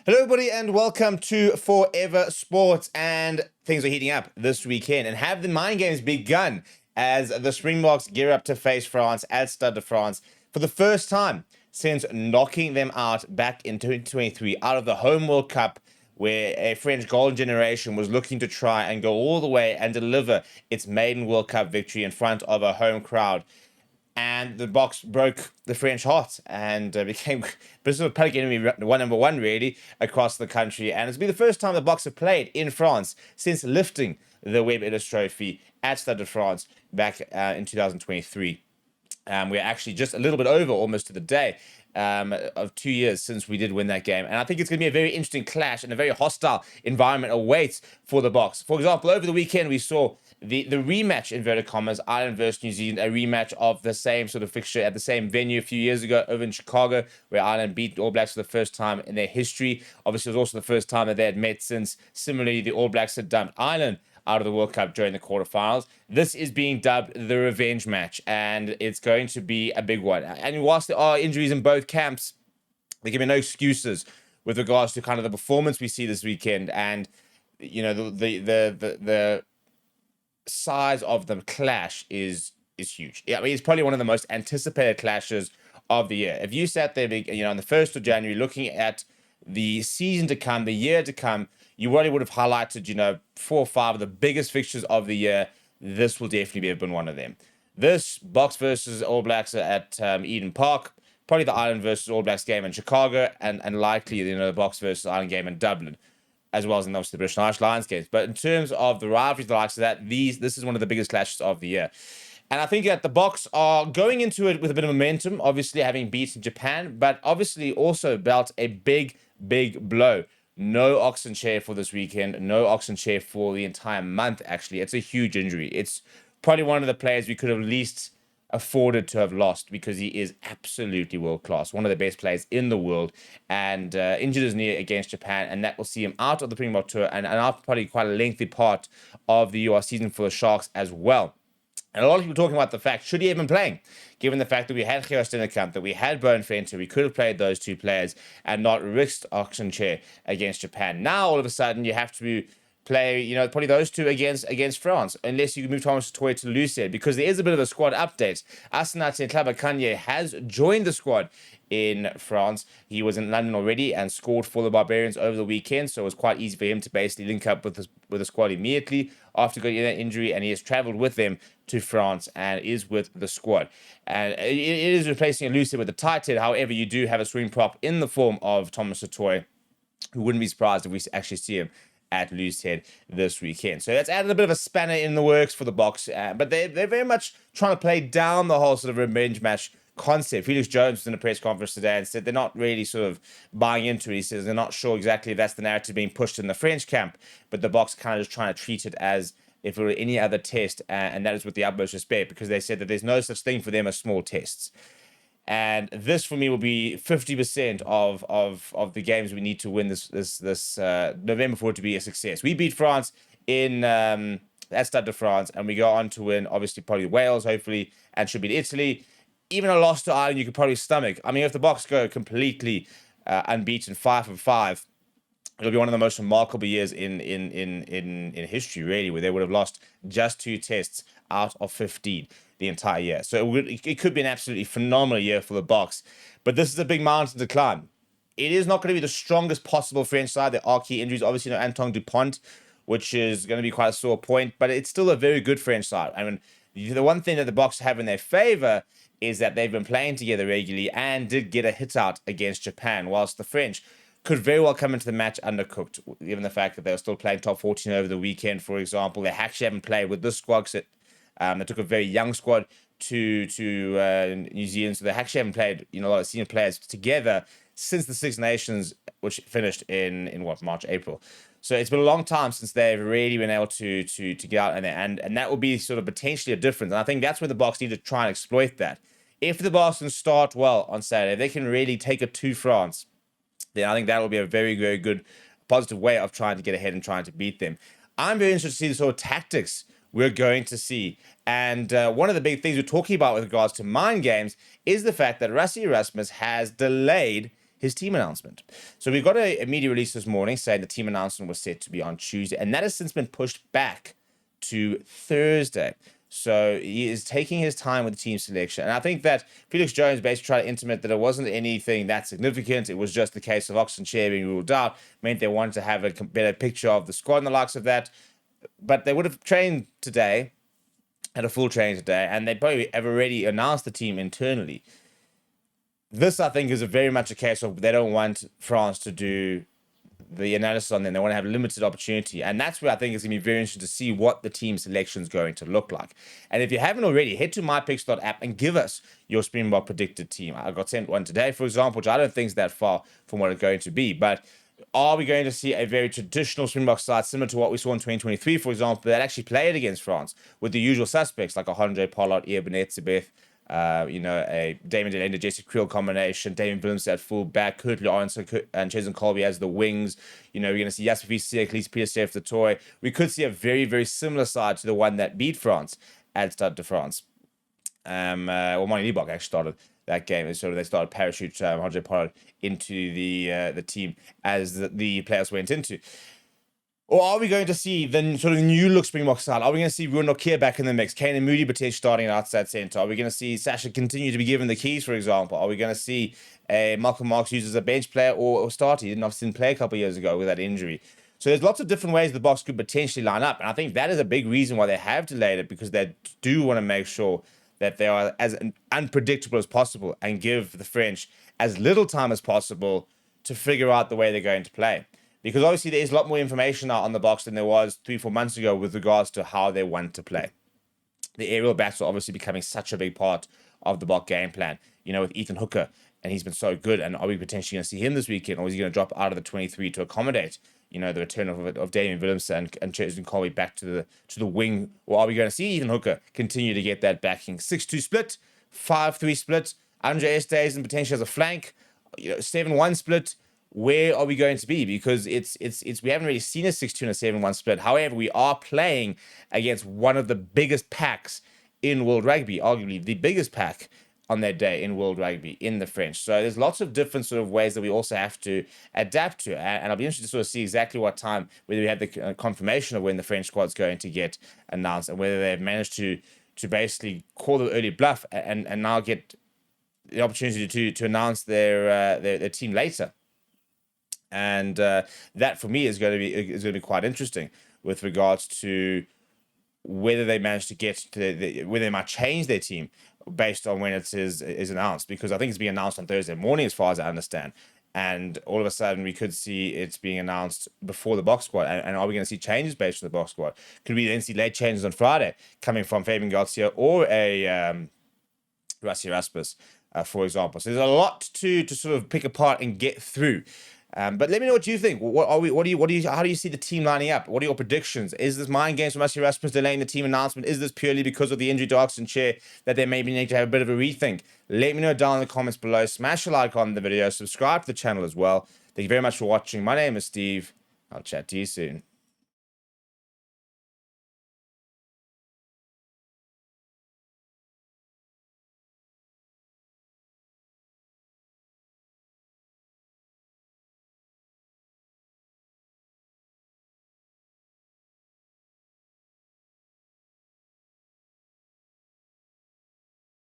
Hello, everybody, and welcome to Forever Sports. And things are heating up this weekend. And have the mind games begun as the Springboks gear up to face France at Stade de France for the first time since knocking them out back in 2023 out of the home World Cup, where a French golden generation was looking to try and go all the way and deliver its maiden World Cup victory in front of a home crowd. And the Box broke the French heart and became sort of public enemy number one, really, across the country. And it's been the first time the Box have played in France since lifting the Webb Ellis Trophy at Stade de France back in 2023. We're actually just a little bit over, almost to the day, of 2 years since we did win that game. And I think it's going to be a very interesting clash and a very hostile environment awaits for the Box. For example, over the weekend, we saw the rematch, inverted commas, Ireland versus New Zealand, a rematch of the same sort of fixture at the same venue a few years ago over in Chicago, where Ireland beat the All Blacks for the first time in their history. Obviously, it was also the first time that they had met since, similarly, the All Blacks had dumped Ireland out of the World Cup during the quarterfinals. This is being dubbed the revenge match, and it's going to be a big one. And whilst there are injuries in both camps, there can be no excuses with regards to kind of the performance we see this weekend, and the size of the clash is huge. Yeah, I mean, it's probably one of the most anticipated clashes of the year. If you sat there, on the 1st of January, looking at the season to come, the year to come, you really would have highlighted, 4 or 5 of the biggest fixtures of the year. This will definitely have been one of them. This Box versus All Blacks at Eden Park, probably the Ireland versus All Blacks game in Chicago, and likely, the Box versus Ireland game in Dublin, as well as in obviously the British and Irish Lions games. But in terms of the rivalries, the likes of that, this is one of the biggest clashes of the year. And I think that the Box are going into it with a bit of momentum, obviously having beaten Japan, but obviously also dealt a big blow. No oxygen chair for this weekend, no oxygen chair for the entire month, actually. It's a huge injury. It's probably one of the players we could have least afforded to have lost because he is absolutely world class, one of the best players in the world, and injured his knee against Japan, and that will see him out of the Springbok tour and out probably quite a lengthy part of the UR season for the Sharks as well. And a lot of people talking about the fact, should he have been playing? Given the fact that we had Gerard Stennekamp, that we had Bone Fenter, we could have played those two players and not risked oxygen chair against Japan. Now, all of a sudden, you have to play, probably those two against France, unless you move Thomas Toy to Lucid, because there is a bit of a squad update. Asenat Tlabakanye has joined the squad in France. He was in London already and scored for the Barbarians over the weekend, so it was quite easy for him to basically link up with the squad immediately after getting that injury, and he has travelled with them to France and is with the squad. And it is replacing a Lucid with a tight head. However, you do have a swing prop in the form of Thomas Toy, who wouldn't be surprised if we actually see him at Loosehead this weekend. So that's added a bit of a spanner in the works for the Box, but they're very much trying to play down the whole sort of revenge match concept. Felix Jones was in a press conference today and said they're not really sort of buying into it. He says they're not sure exactly if that's the narrative being pushed in the French camp, but the Box kind of just trying to treat it as if it were any other test, and that is with the utmost respect, because they said that there's no such thing for them as small tests. And this, for me, will be 50% of the games we need to win this November for it to be a success. We beat France in at Stade de France, and we go on to win, obviously, probably Wales, hopefully, and should beat Italy. Even a loss to Ireland, you could probably stomach. I mean, if the Box go completely unbeaten, 5-5, it'll be one of the most remarkable years in history, really, where they would have lost just 2 tests out of 15 the entire year. So it could be an absolutely phenomenal year for the Box. But this is a big mountain to climb. It is not going to be the strongest possible French side. There are key injuries. Obviously, Antoine Dupont, which is going to be quite a sore point, but it's still a very good French side. I mean, the one thing that the Box have in their favor is that they've been playing together regularly and did get a hit out against Japan, whilst the French could very well come into the match undercooked, given the fact that they were still playing top 14 over the weekend, for example. They actually haven't played with this squad. They took a very young squad to New Zealand, so they actually haven't played a lot of senior players together since the Six Nations, which finished in March, April. So it's been a long time since they've really been able to get out in there, and that will be sort of potentially a difference. And I think that's where the Box need to try and exploit that. If the Box can start well on Saturday, if they can really take it to France, then I think that will be a very, very good, positive way of trying to get ahead and trying to beat them. I'm very interested to see the sort of tactics we're going to see. And one of the big things we're talking about with regards to mind games is the fact that Rassie Erasmus has delayed his team announcement. So we got a media release this morning saying the team announcement was set to be on Tuesday, and that has since been pushed back to Thursday. So he is taking his time with the team selection. And I think that Felix Jones basically tried to intimate that it wasn't anything that significant. It was just the case of Oxenchair being ruled out, meant they wanted to have a better picture of the squad and the likes of that. But they would have trained today, had a full training today, and they probably have already announced the team internally. This, I think, is very much a case of they don't want France to do the analysis on them. They want to have limited opportunity. And that's where I think it's going to be very interesting to see what the team selection is going to look like. And if you haven't already, head to mypicks.app and give us your Springbok predicted team. I got sent one today, for example, which I don't think is that far from what it's going to be. But are we going to see a very traditional Springbok side similar to what we saw in 2023, for example, that actually played against France with the usual suspects like a Andre Pollard, Ebenet Sebeth, a Damon Delaney, Jesse Creel combination, Damien Williams at full back, Kurt Lawrence and Cheslin Colby as the wings. We're going to see Jasper Visser, at least Peter Steph the toy. We could see a very, very similar side to the one that beat France at Stade de France. Moni Liebach actually started that game, and so they started parachute Andre Pollard into the team as the players went into. Or are we going to see the sort of new look Springbok style? Are we going to see Ruan Nokia back in the mix? Kane and Moody potentially starting outside centre? Are we going to see Sasha continue to be given the keys, for example? Are we going to see Malcolm Marx used as a bench player or start? He didn't play a couple of years ago with that injury. So there's lots of different ways the Boks could potentially line up. And I think that is a big reason why they have delayed it, because they do want to make sure that they are as unpredictable as possible and give the French as little time as possible to figure out the way they're going to play. Because obviously there is a lot more information now on the Boks than there was 3-4 months ago with regards to how they want to play. The aerial bats are obviously becoming such a big part of the Bok game plan. With Ethan Hooker, and he's been so good. And are we potentially going to see him this weekend, or is he going to drop out of the 23 to accommodate, the return of Damien Williamson and Cheslin Colby back to the wing? Or are we going to see Ethan Hooker continue to get that backing? 6-2 split, 5-3 split, Andre Estes and potentially as a flank, 7-1 split. Where are we going to be? Because it's we haven't really seen a 6-2 and a 7-1 split. However, we are playing against one of the biggest packs in World Rugby, arguably the biggest pack on their day in World Rugby, in the French. So there's lots of different sort of ways that we also have to adapt to. And I'll be interested to sort of see exactly what time, whether we have the confirmation of when the French squad's going to get announced, and whether they've managed to basically call the early bluff and now get the opportunity to announce their team later. And that for me is going to be quite interesting with regards to whether they manage to get to whether they might change their team based on when it is announced, because I think it's being announced on Thursday morning as far as I understand, and all of a sudden we could see it's being announced before the Boks squad. And are we going to see changes based on the Boks squad? Could we then see late changes on Friday coming from Fabian Garcia or a Rassie Erasmus, for example? So there's a lot to sort of pick apart and get through. But let me know what you think. How do you see the team lining up? What are your predictions? Is this mind games from Rassie Erasmus delaying the team announcement? Is this purely because of the injury to Oxenchair that they maybe need to have a bit of a rethink? Let me know down in the comments below. Smash a like on the video. Subscribe to the channel as well. Thank you very much for watching. My name is Steve. I'll chat to you soon.